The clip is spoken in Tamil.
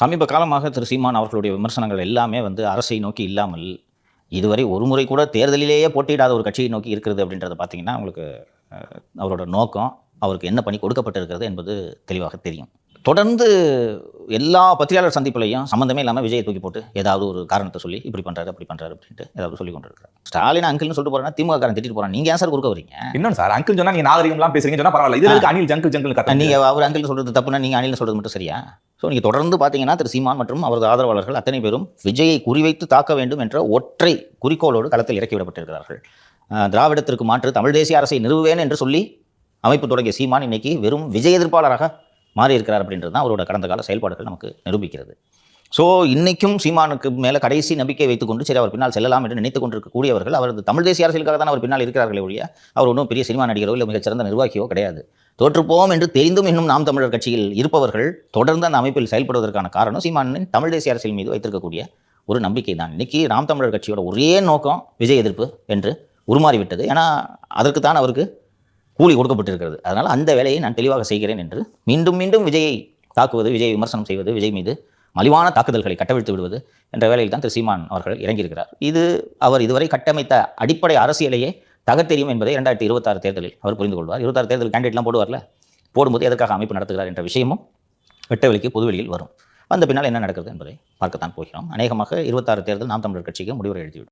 சமீப காலமாக திரு சீமான் அவர்களுடைய விமர்சனங்கள் எல்லாமே அரசை நோக்கி இல்லாமல், இதுவரை ஒரு முறை கூட தேர்தலிலேயே போட்டியிடாத ஒரு கட்சியை நோக்கி இருக்கிறது அப்படின்றத பார்த்தீங்கன்னா, உங்களுக்கு அவரோட நோக்கம், அவருக்கு என்ன பணி கொடுக்கப்பட்டிருக்கிறது என்பது தெளிவாக தெரியும். தொடர்ந்து எல்லா பத்திரிகையாளர் சந்திப்புலையும் சம்மந்தமே இல்லாமல் விஜயை தூக்கி போட்டு ஏதாவது ஒரு காரணத்தை சொல்லி இப்படி பண்ணுறாரு அப்படி பண்ணுறாரு அப்படின்ட்டு ஏதாவது சொல்லி கொண்டு இருக்கிறார். ஸ்டாலின் அங்கிள்னு சொல்லிட்டு போறேன்னா திமுக காரன் திட்டிட்டு போறான். நீங்க ஏன் சார் குறுக்க வரீங்க? இன்னும் சார் அங்கிள் சொன்னா நீங்க நாகரிகம்லாம் பேசுறீங்க சொன்னா பரவாயில்ல. இதுல இருக்கு அனில் ஜங்கிள் ஜங்கிள் கத்த. நீங்க அவர் அங்கிள் சொல்றது தப்புனா நீங்க அனில் சொல்றது மட்டும் சரியா? ஸோ நீங்கள் தொடர்ந்து பார்த்தீங்கன்னா திரு சீமான் மற்றும் அவரது ஆதரவாளர்கள் அத்தனை பேரும் விஜயை குறிவைத்து தாக்க வேண்டும் என்ற ஒற்றை குறிக்கோளோடு களத்தில் இறக்கிவிடப்பட்டிருக்கிறார்கள். திராவிடத்திற்கு மாற்று தமிழ் தேசிய அரசை நிறுவுவேன் என்று சொல்லி அமைப்பு தொடங்கிய சீமான் இன்னைக்கு வெறும் விஜய் எதிர்ப்பாளராக மாறி இருக்கிறார் அப்படின்றது தான் அவரோட கடந்த கால செயல்பாடுகள் நமக்கு நிரூபிக்கிறது. ஸோ இன்னைக்கும் சீமானுக்கு மேலே கடைசி நம்பிக்கை வைத்துக்கொண்டு சரி அவர் பின்னால் செல்லலாம் என்று நினைத்துக் கொண்டிருக்கக்கூடியவர்கள் அவரது தமிழ் தேசிய அரசியலுக்காக தான் அவர் பின்னால் இருக்கிறார்களே ஒழிய அவர் ஒன்றும் பெரிய சினிமா நடிகரோ இல்லை மிகச்சிறந்த நிர்வாகியோ கிடையாது. தோற்றுப்போம் என்று தெரிந்தும் இன்னும் நாம் தமிழர் கட்சியில் இருப்பவர்கள் தொடர்ந்து அந்த அமைப்பில் செயல்படுவதற்கான காரணம் சீமானின் தமிழ் தேசிய அரசியல் மீது வைத்திருக்கக்கூடிய ஒரு நம்பிக்கை தான். இன்னைக்கு நாம் தமிழர் கட்சியோட ஒரே நோக்கம் விஜய் எதிர்ப்பு என்று உருமாறிவிட்டது. ஏன்னா அதற்கு தான் அவருக்கு கூலி கொடுக்கப்பட்டிருக்கிறது. அதனால் அந்த வேலையை நான் தெளிவாக செய்கிறேன் என்று மீண்டும் மீண்டும் விஜயை தாக்குவது, விஜய் விமர்சனம் செய்வது, விஜய் மீது மலிவான தாக்குதல்களை கட்டவிழ்த்து விடுவது என்ற வேலையில் தான் திரு சீமான் அவர்கள் இறங்கியிருக்கிறார். இது அவர் இதுவரை கட்டமைத்த அடிப்படை அரசியலையே தகர்த்தெரியும் என்பதை 2026 தேர்தலில் அவர் புரிந்து கொள்வார். 26 தேர்தல் கேண்டிடேட்லாம் போடுவார்ல, போடும்போது எதற்காக அமைப்பு நடத்துகிறார் என்ற விஷயமும் வெட்டவெளிக்கு பொதுவெளியில் வரும். வந்த பின்னால் என்ன நடக்கிறது என்பதை பார்க்கத்தான் போகிறோம். அநேகமாக 26 தேர்தல் நாம் தமிழர் கட்சிக்கு முடிவுரை எழுதிவிடும்.